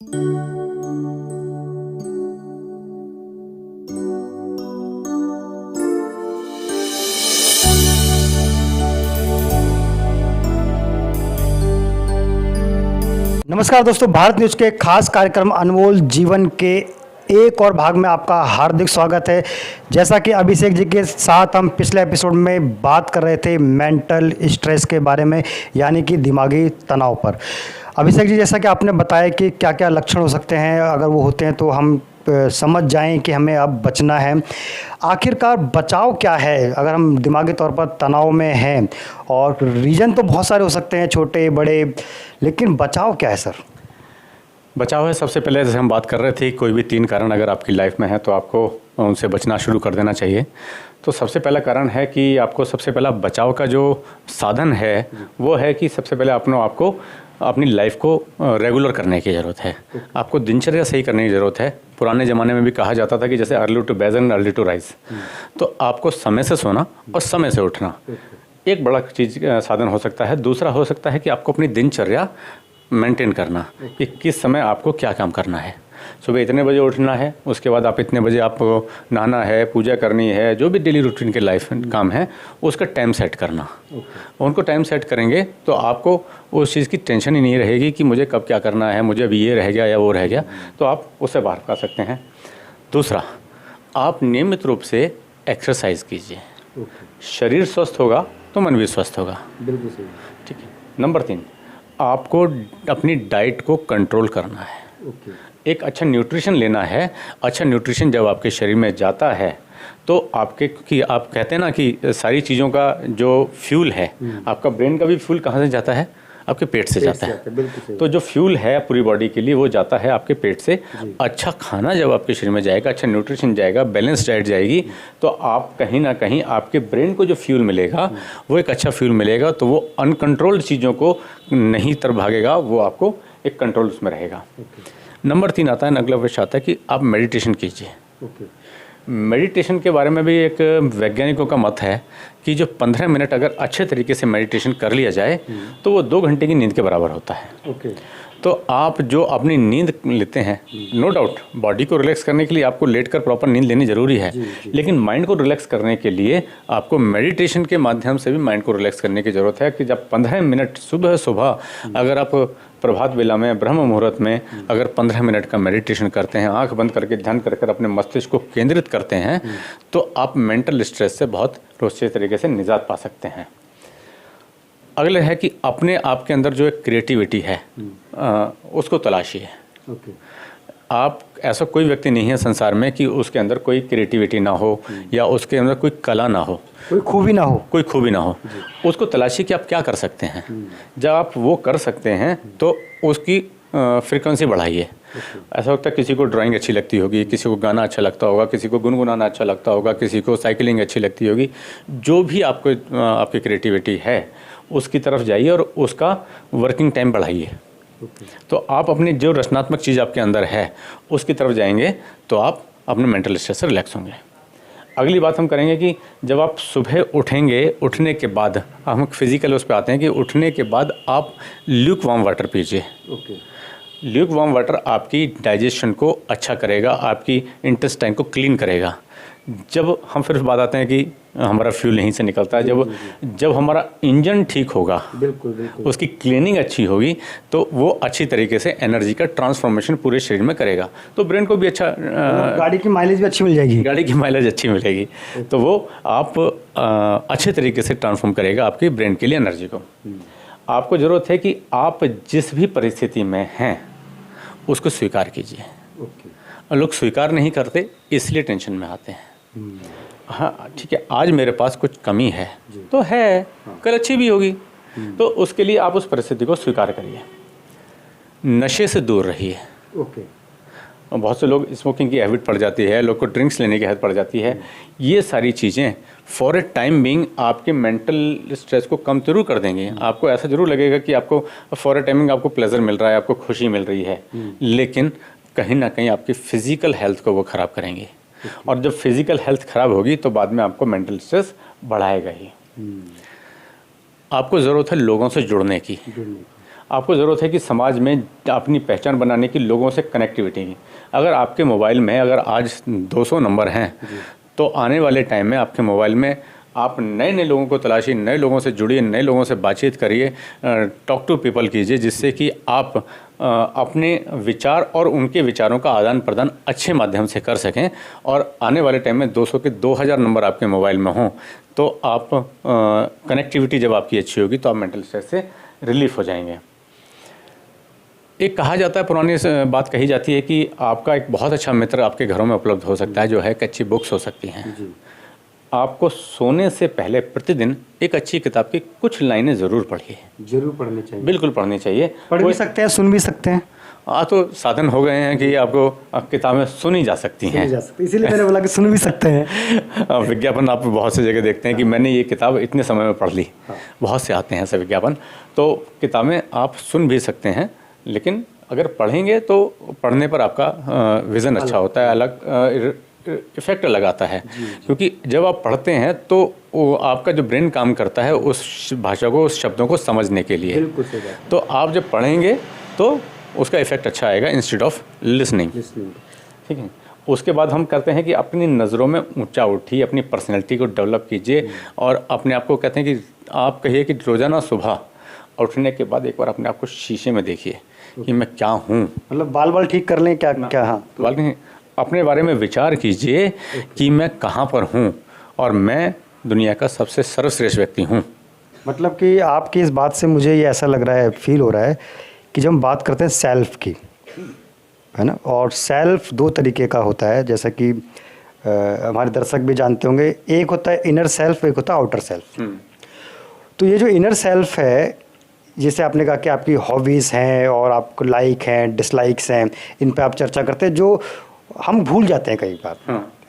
नमस्कार दोस्तों, भारत न्यूज़ के खास कार्यक्रम अनमोल जीवन के एक और भाग में आपका हार्दिक स्वागत है। जैसा कि अभिषेक जी के साथ हम पिछले एपिसोड में बात कर रहे थे मेंटल स्ट्रेस के बारे में, यानी कि दिमागी तनाव पर। अभिषेक जी, जैसा कि आपने बताया कि क्या क्या लक्षण हो सकते हैं, अगर वो होते हैं तो हम समझ जाएं कि हमें अब बचना है। आखिरकार बचाव क्या है अगर हम दिमागी तौर पर तनाव में हैं? और रीज़न तो बहुत सारे हो सकते हैं, छोटे बड़े, लेकिन बचाव क्या है सर? बचाव है, सबसे पहले जैसे हम बात कर रहे थे, कोई भी 3 कारण अगर आपकी लाइफ में है तो आपको उनसे बचना शुरू कर देना चाहिए। तो सबसे पहला कारण है कि आपको सबसे पहला बचाव का जो साधन है वो है कि सबसे पहले आपको अपनी लाइफ को रेगुलर करने की ज़रूरत है। आपको दिनचर्या सही करने की ज़रूरत है। पुराने ज़माने में भी कहा जाता था कि जैसे early to bed and early to rise, तो आपको समय से सोना और समय से उठना एक बड़ा चीज़ साधन हो सकता है। दूसरा हो सकता है कि आपको अपनी दिनचर्या मेंटेन करना कि किस समय आपको क्या काम करना है। सुबह इतने बजे उठना है, उसके बाद आप इतने बजे आपको नहाना है, पूजा करनी है, जो भी डेली रूटीन के लाइफ काम है उसका टाइम सेट करना। उनको टाइम सेट करेंगे तो आपको उस चीज़ की टेंशन ही नहीं रहेगी कि मुझे कब क्या करना है, मुझे अभी ये रह गया या वो रह गया, तो आप उससे बाहर आ सकते हैं। दूसरा, आप नियमित रूप से एक्सरसाइज कीजिए। शरीर स्वस्थ होगा तो मन भी स्वस्थ होगा। बिल्कुल सही। ठीक है। नंबर 3, आपको अपनी डाइट को कंट्रोल करना है। एक अच्छा न्यूट्रिशन लेना है। अच्छा न्यूट्रिशन जब आपके शरीर में जाता है तो आप कहते हैं ना कि सारी चीज़ों का जो फ्यूल है, आपका ब्रेन का भी फ्यूल कहाँ से जाता है? आपके पेट से जाता है। तो जो फ्यूल है पूरी बॉडी के लिए वो जाता है आपके पेट से। अच्छा खाना जब आपके शरीर में जाएगा, अच्छा न्यूट्रिशन जाएगा, बैलेंस डाइट जाएगी, तो आप कहीं ना कहीं आपके ब्रेन को जो फ्यूल मिलेगा वो एक अच्छा फ्यूल मिलेगा, तो वो अनकंट्रोल्ड चीज़ों को नहीं तरफ भागेगा, वो आपको एक कंट्रोल उसमें रहेगा। नंबर 3 आता है, अगला विषय आता है कि आप मेडिटेशन कीजिए। मेडिटेशन के बारे में भी एक वैज्ञानिकों का मत है कि जो 15 मिनट अगर अच्छे तरीके से मेडिटेशन कर लिया जाए तो वो 2 घंटे की नींद के बराबर होता है। तो आप जो अपनी नींद लेते हैं, नो डाउट बॉडी को रिलैक्स करने के लिए आपको लेटकर प्रॉपर नींद लेनी ज़रूरी है, लेकिन माइंड को रिलैक्स करने के लिए आपको मेडिटेशन के माध्यम से भी माइंड को रिलैक्स करने की ज़रूरत है। कि जब 15 मिनट सुबह अगर आप प्रभात बेला में, ब्रह्म मुहूर्त में अगर 15 मिनट का मेडिटेशन करते हैं, आंख बंद करके ध्यान कर अपने मस्तिष्क को केंद्रित करते हैं, तो आप मेंटल स्ट्रेस से बहुत रोचक तरीके से निजात पा सकते हैं। अगले है कि अपने आप के अंदर जो एक क्रिएटिविटी है उसको तलाशिए। आप ऐसा कोई व्यक्ति नहीं है संसार में कि उसके अंदर कोई क्रिएटिविटी ना हो या उसके अंदर कोई कला ना हो, कोई खूबी ना हो। उसको तलाशिए कि आप क्या कर सकते हैं। जब आप वो कर सकते हैं तो उसकी फ्रीक्वेंसी बढ़ाइए। ऐसा होता है किसी को ड्राइंग अच्छी लगती होगी, किसी को गाना अच्छा लगता होगा, किसी को गुनगुनाना अच्छा लगता होगा, किसी को साइकिलिंग अच्छी लगती होगी। जो भी आपकी क्रिएटिविटी है उसकी तरफ जाइए और उसका वर्किंग टाइम बढ़ाइए। तो आप अपनी जो रचनात्मक चीज़ आपके अंदर है उसकी तरफ जाएंगे तो आप अपने मेंटल स्ट्रेस से रिलैक्स होंगे। अगली बात हम करेंगे कि जब आप सुबह उठेंगे, उठने के बाद हम फिजिकल उस पर आते हैं कि उठने के बाद आप ल्यूक वार्म वाटर पीजिए। ल्यूक वार्म वाटर आपकी डाइजेशन को अच्छा करेगा, आपकी इंटेस्टाइन को क्लीन करेगा। जब हम फिर बात आते हैं कि हमारा फ्यूल यहीं से निकलता है, जब हमारा इंजन ठीक होगा, बिल्कुल उसकी क्लीनिंग अच्छी होगी, तो वो अच्छी तरीके से एनर्जी का ट्रांसफॉर्मेशन पूरे शरीर में करेगा। तो ब्रेन को भी अच्छा, गाड़ी की माइलेज भी अच्छी मिल जाएगी। गाड़ी की माइलेज अच्छी मिलेगी, तो वो आप अच्छे तरीके से ट्रांसफॉर्म करेगा आपकी ब्रेन के लिए एनर्जी को। आपको ज़रूरत है कि आप जिस भी परिस्थिति में हैं उसको स्वीकार कीजिए। लोग स्वीकार नहीं करते, इसलिए टेंशन में आते हैं। हाँ ठीक है, आज मेरे पास कुछ कमी है तो है, कल अच्छी भी होगी, तो उसके लिए आप उस परिस्थिति को स्वीकार करिए। नशे से दूर रहिए। बहुत से लोग स्मोकिंग की हैबिट पड़ जाती है, लोग को ड्रिंक्स लेने की हैबिट पड़ जाती है। ये सारी चीज़ें फॉर ए टाइम बीइंग आपके मेंटल स्ट्रेस को कम जरूर कर देंगे। आपको ऐसा जरूर लगेगा कि आपको फॉर ए टाइमिंग आपको प्लेजर मिल रहा है, आपको खुशी मिल रही है, लेकिन कहीं ना कहीं आपकी फिजिकल हेल्थ को वो ख़राब करेंगे। और जब फिजिकल हेल्थ ख़राब होगी तो बाद में आपको मेंटल स्ट्रेस बढ़ाएगा ही। आपको ज़रूरत है लोगों से जुड़ने की। आपको ज़रूरत है कि समाज में अपनी पहचान बनाने की, लोगों से कनेक्टिविटी की। अगर आपके मोबाइल में अगर आज 200 नंबर हैं तो आने वाले टाइम में आपके मोबाइल में आप नए नए लोगों को तलाशिए, नए लोगों से जुड़िए, नए लोगों से बातचीत करिए, टॉक टू पीपल कीजिए, जिससे कि आप अपने विचार और उनके विचारों का आदान प्रदान अच्छे माध्यम से कर सकें। और आने वाले टाइम में 200 के 2000 नंबर आपके मोबाइल में हों तो आप कनेक्टिविटी जब आपकी अच्छी होगी तो आप मेंटल स्ट्रेस से रिलीफ हो जाएंगे। एक कहा जाता है, पुरानी बात कही जाती है कि आपका एक बहुत अच्छा मित्र आपके घरों में उपलब्ध हो सकता है, जो है अच्छी बुक्स हो सकती हैं। आपको सोने से पहले प्रतिदिन एक अच्छी किताब की कुछ लाइनें ज़रूर पढ़िए। जरूर पढ़नी चाहिए। बिल्कुल पढ़नी चाहिए। पढ़ भी सकते हैं, सुन भी सकते हैं। तो साधन हो गए हैं कि आपको किताबें सुनी जा सकती हैं, इसीलिए मैंने बोला कि सुन भी सकते हैं। विज्ञापन आप बहुत सी जगह देखते हैं कि मैंने ये किताब इतने समय में पढ़ ली। बहुत से आते हैं ऐसे विज्ञापन। तो किताबें आप सुन भी सकते हैं, लेकिन अगर पढ़ेंगे तो पढ़ने पर आपका विज़न अच्छा होता है, अलग इफेक्ट लगाता है। क्योंकि जब आप पढ़ते हैं तो वो आपका जो ब्रेन काम करता है उस भाषा को, उस शब्दों को समझने के लिए। बिल्कुल सही बात। तो आप जब पढ़ेंगे तो उसका इफेक्ट अच्छा आएगा इंस्टेड ऑफ लिसनिंग। ठीक है। उसके बाद हम करते हैं कि अपनी नज़रों में ऊंचा उठिए, अपनी पर्सनैलिटी को डेवलप कीजिए और अपने आप को कहते हैं कि आप कहिए कि रोज़ाना सुबह उठने के बाद एक बार अपने आप को शीशे में देखिए कि मैं क्या हूँ। मतलब बाल ठीक कर लें क्या क्या? हाँ, बाल नहीं, अपने बारे में विचार कीजिए कि मैं कहाँ पर हूँ और मैं दुनिया का सबसे सर्वश्रेष्ठ व्यक्ति हूँ। मतलब कि आपकी इस बात से मुझे ये ऐसा लग रहा है, फील हो रहा है कि जब हम बात करते हैं सेल्फ की, है ना, और सेल्फ दो तरीके का होता है, जैसा कि हमारे दर्शक भी जानते होंगे। एक होता है इनर सेल्फ, एक होता है आउटर सेल्फ। तो ये जो इनर सेल्फ है, जैसे आपने कहा कि आपकी हॉबीज़ हैं और आपको लाइक हैं, डिसलाइक्स हैं, इन पे आप चर्चा करते हैं, जो हम भूल जाते हैं कई बार,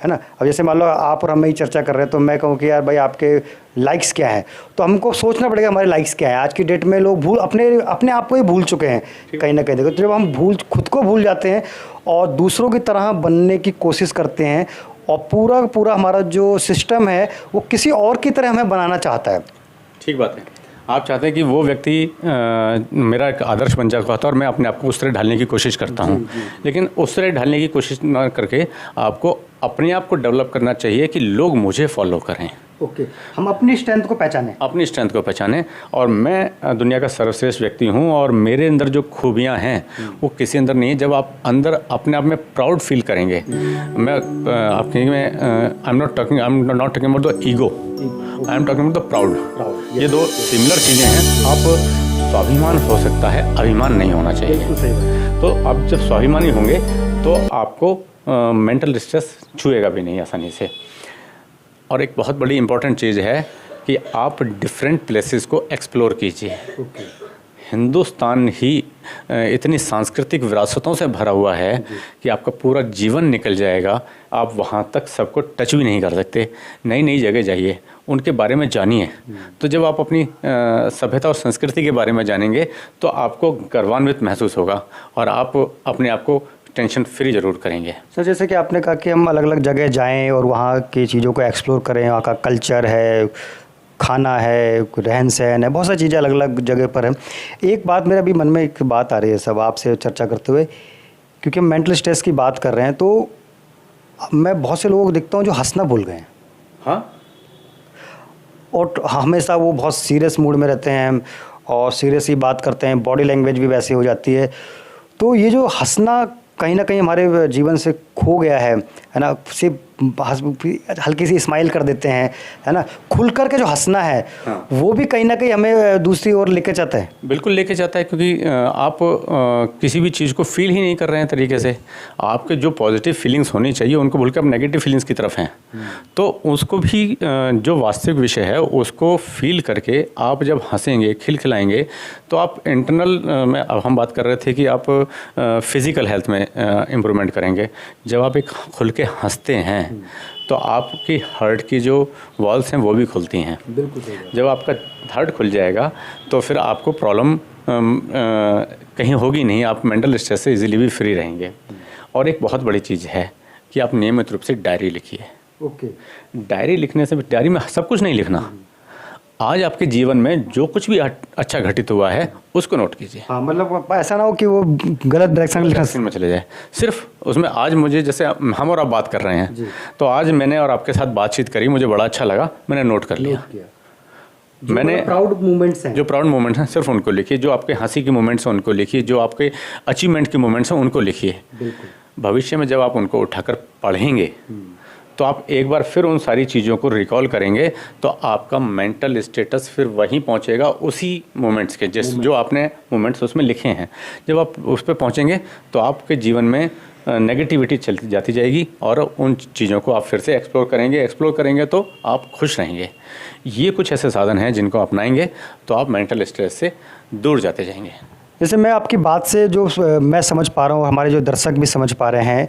है ना। अब जैसे मान लो आप और हम ही चर्चा कर रहे हैं तो मैं कहूँ कि यार भाई आपके लाइक्स क्या हैं, तो हमको सोचना पड़ेगा हमारे लाइक्स क्या हैं। आज की डेट में लोग अपने आप को ही भूल चुके हैं कहीं ना कहीं। देखो, तो जब हम खुद को भूल जाते हैं और दूसरों की तरह बनने की कोशिश करते हैं और पूरा हमारा जो सिस्टम है वो किसी और की तरह हमें बनाना चाहता है। ठीक बात है। आप चाहते हैं कि वो व्यक्ति मेरा एक आदर्श बन जाता है और मैं अपने आप को उस तरह ढालने की कोशिश करता हूँ। लेकिन उस तरह ढालने की कोशिश ना करके आपको अपने आप को डेवलप करना चाहिए कि लोग मुझे फॉलो करें। ओके, हम अपनी स्ट्रेंथ को पहचानें। अपनी स्ट्रेंथ को पहचानें और मैं दुनिया का सर्वश्रेष्ठ व्यक्ति हूँ और मेरे अंदर जो खूबियाँ हैं वो किसी अंदर नहीं है। जब आप अंदर अपने आप में प्राउड फील करेंगे, मैं आपके में I am not talking about the ego, I am talking about the proud. ये दो सिमिलर चीज़ें हैं। आप स्वाभिमान हो सकता है, अभिमान नहीं होना चाहिए। तो आप जब स्वाभिमानी होंगे तो आपको मेंटल स्ट्रेस छुएगा भी नहीं आसानी से। और एक बहुत बड़ी इंपॉर्टेंट चीज़ है कि आप डिफरेंट प्लेसेस को एक्सप्लोर कीजिए। हिंदुस्तान ही इतनी सांस्कृतिक विरासतों से भरा हुआ है कि आपका पूरा जीवन निकल जाएगा, आप वहाँ तक सबको टच भी नहीं कर सकते। नई नई जगह जाइए, उनके बारे में जानिए। तो जब आप अपनी सभ्यता और संस्कृति के बारे में जानेंगे तो आपको गर्वान्वित महसूस होगा और आप अपने आप को टेंशन फ्री ज़रूर करेंगे। सर, जैसे कि आपने कहा कि हम अलग अलग जगह जाएं और वहाँ की चीज़ों को एक्सप्लोर करें, वहाँ का कल्चर है, खाना है, रहन सहन है, बहुत सारी चीज़ें अलग अलग जगह पर है। एक बात मेरे अभी मन में एक बात आ रही है सब आपसे चर्चा करते हुए, क्योंकि हम मेंटल स्ट्रेस की बात कर रहे हैं, तो मैं बहुत से लोगों को देखता हूँ जो हंसना भूल गए हैं। हाँ, और हमेशा वो बहुत सीरियस मूड में रहते हैं और सीरियस ही बात करते हैं, बॉडी लैंग्वेज भी वैसी हो जाती है। तो ये जो हंसना कहीं ना कहीं हमारे जीवन से खो गया है ना, सिर्फ हल्की सी स्माइल कर देते हैं, है ना, खुल कर के जो हंसना है वो भी कहीं ना कहीं हमें दूसरी ओर लेके जाता है। बिल्कुल लेके जाता है, क्योंकि आप किसी भी चीज़ को फील ही नहीं कर रहे हैं तरीके से। आपके जो पॉजिटिव फीलिंग्स होनी चाहिए उनको भूल के आप नेगेटिव फीलिंग्स की तरफ हैं। तो उसको भी जो वास्तविक विषय है उसको फील करके आप जब हंसेंगे, खिलखिलाएंगे, तो आप इंटरनल में, अब हम बात कर रहे थे कि आप फिज़िकल हेल्थ में इम्प्रूवमेंट करेंगे। जब आप एक खुल के हंसते हैं तो आपकी हार्ट की जो वॉल्स हैं वो भी खुलती हैं। बिल्कुल। जब आपका हार्ट खुल जाएगा तो फिर आपको प्रॉब्लम कहीं होगी नहीं, आप मेंटल स्ट्रेस से इजीली भी फ्री रहेंगे। और एक बहुत बड़ी चीज़ है कि आप नियमित रूप से डायरी लिखिए। ओके। डायरी लिखने से, डायरी में सब कुछ नहीं लिखना, आज आपके जीवन में जो कुछ भी अच्छा घटित हुआ है उसको नोट कीजिए। हाँ, मतलब ऐसा ना हो कि वो गलत डायरेक्शन में चले जाए। सिर्फ उसमें आज मुझे, जैसे हम और आप बात कर रहे हैं, तो आज मैंने और आपके साथ बातचीत करी, मुझे बड़ा अच्छा लगा, मैंने नोट कर लिया। मैंने प्राउड मोमेंट्स हैं, जो प्राउड मोमेंट्स हैं सिर्फ उनको लिखिए, जो आपके हंसी के मोमेंट्स हैं उनको लिखिए, जो आपके अचीवमेंट के मोमेंट्स हैं उनको लिखिए। भविष्य में जब आप उनको उठाकर पढ़ेंगे तो आप एक बार फिर उन सारी चीज़ों को रिकॉल करेंगे, तो आपका मेंटल स्टेटस फिर वहीं पहुंचेगा उसी मोमेंट्स के, जो आपने मोमेंट्स उसमें लिखे हैं। जब आप उस पर पहुंचेंगे तो आपके जीवन में नेगेटिविटी चलती जाती जाएगी और उन चीज़ों को आप फिर से एक्सप्लोर करेंगे तो आप खुश रहेंगे। ये कुछ ऐसे साधन हैं जिनको अपनाएंगे तो आप मेंटल स्ट्रेस से दूर जाते जाएंगे। जैसे मैं आपकी बात से जो मैं समझ पा रहा हूँ, हमारे जो दर्शक भी समझ पा रहे हैं,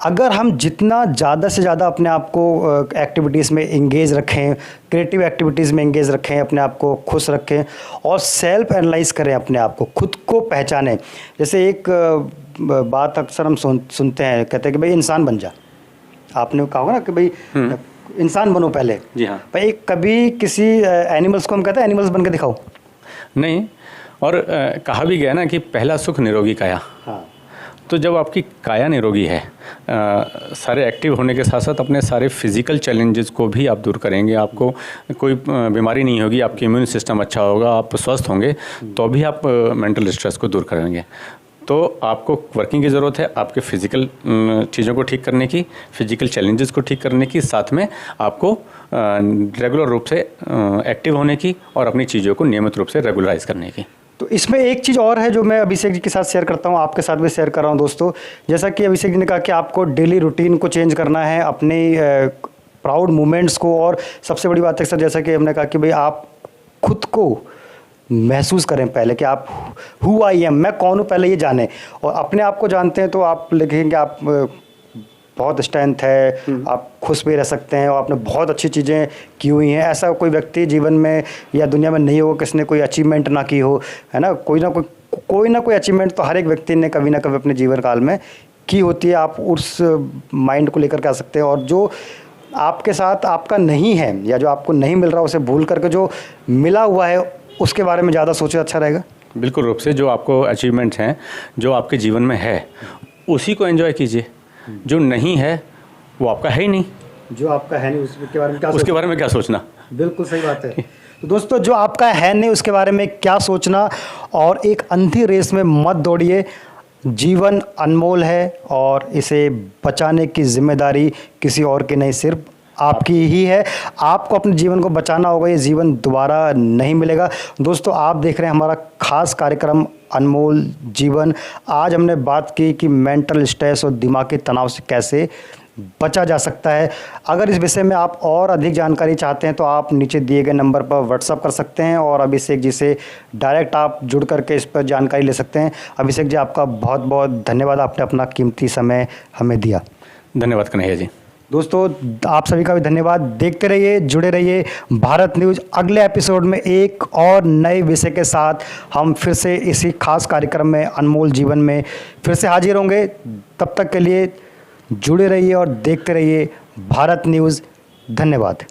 अगर हम जितना ज़्यादा से ज़्यादा अपने आप को एक्टिविटीज़ में इंगेज रखें, क्रिएटिव एक्टिविटीज़ में इंगेज रखें, अपने आप को खुश रखें और सेल्फ एनालाइज करें, अपने आप को, खुद को पहचानें। जैसे एक बात अक्सर हम सुनते हैं, कहते हैं कि भाई इंसान बन जा। आपने कहा होगा ना कि भाई इंसान बनो पहले। जी हाँ। भाई कभी किसी एनिमल्स को हम कहते हैं एनिमल्स बन के दिखाओ नहीं, और कहा भी गया ना कि पहला सुख निरोगी काया। हाँ। तो जब आपकी काया निरोगी है, सारे एक्टिव होने के साथ साथ अपने सारे फिजिकल चैलेंजेस को भी आप दूर करेंगे, आपको कोई बीमारी नहीं होगी, आपकी इम्यून सिस्टम अच्छा होगा, आप स्वस्थ होंगे, तो भी आप मेंटल स्ट्रेस को दूर करेंगे। तो आपको वर्किंग की ज़रूरत है, आपके फिजिकल चीज़ों को ठीक करने की, फिजिकल चैलेंजेस को ठीक करने की, साथ में आपको रेगुलर रूप से एक्टिव होने की और अपनी चीज़ों को नियमित रूप से रेगुलराइज करने की। तो इसमें एक चीज़ और है जो मैं अभिषेक जी के साथ शेयर करता हूँ, आपके साथ भी शेयर कर रहा हूँ दोस्तों। जैसा कि अभिषेक जी ने कहा कि आपको डेली रूटीन को चेंज करना है, अपने प्राउड मोमेंट्स को, और सबसे बड़ी बात है सर, जैसा कि हमने कहा कि भाई आप खुद को महसूस करें पहले कि आप हु आई एम, मैं कौन हूँ, पहले ये जानें। और अपने आप को जानते हैं तो आप लिखेंगे आप बहुत स्ट्रेंथ है, आप खुश भी रह सकते हैं और आपने बहुत अच्छी चीज़ें की हुई हैं। ऐसा कोई व्यक्ति जीवन में या दुनिया में नहीं होगा किसने कोई अचीवमेंट ना की हो, है ना। कोई ना कोई अचीवमेंट तो हर एक व्यक्ति ने कभी ना कभी अपने जीवन काल में की होती है। आप उस माइंड को लेकर के आ सकते हैं, और जो आपके साथ आपका नहीं है या जो आपको नहीं मिल रहा उसे भूल करके जो मिला हुआ है उसके बारे में ज़्यादा सोचे, अच्छा रहेगा। बिल्कुल रूप से जो आपको अचीवमेंट्स हैं, जो आपके जीवन में है, उसी को एंजॉय कीजिए। जो नहीं है वो आपका है ही नहीं। जो आपका है नहीं उसके बारे में क्या सोचना। बिल्कुल सही बात है। तो दोस्तों, जो आपका है नहीं उसके बारे में क्या सोचना, और एक अंधी रेस में मत दौड़िए। जीवन अनमोल है और इसे बचाने की जिम्मेदारी किसी और की नहीं, सिर्फ आपकी ही है। आपको अपने जीवन को बचाना होगा, ये जीवन दोबारा नहीं मिलेगा। दोस्तों, आप देख रहे हैं हमारा खास कार्यक्रम अनमोल जीवन। आज हमने बात की कि मेंटल स्ट्रेस और दिमागी तनाव से कैसे बचा जा सकता है। अगर इस विषय में आप और अधिक जानकारी चाहते हैं तो आप नीचे दिए गए नंबर पर व्हाट्सअप कर सकते हैं और अभिषेक जी से डायरेक्ट आप जुड़ करके इस पर जानकारी ले सकते हैं। अभिषेक जी, आपका बहुत बहुत धन्यवाद, आपने अपना कीमती समय हमें दिया। धन्यवाद कन्हैया जी। दोस्तों, आप सभी का भी धन्यवाद। देखते रहिए, जुड़े रहिए भारत न्यूज़। अगले एपिसोड में एक और नए विषय के साथ हम फिर से इसी खास कार्यक्रम में अनमोल जीवन में फिर से हाजिर होंगे। तब तक के लिए जुड़े रहिए और देखते रहिए भारत न्यूज़। धन्यवाद।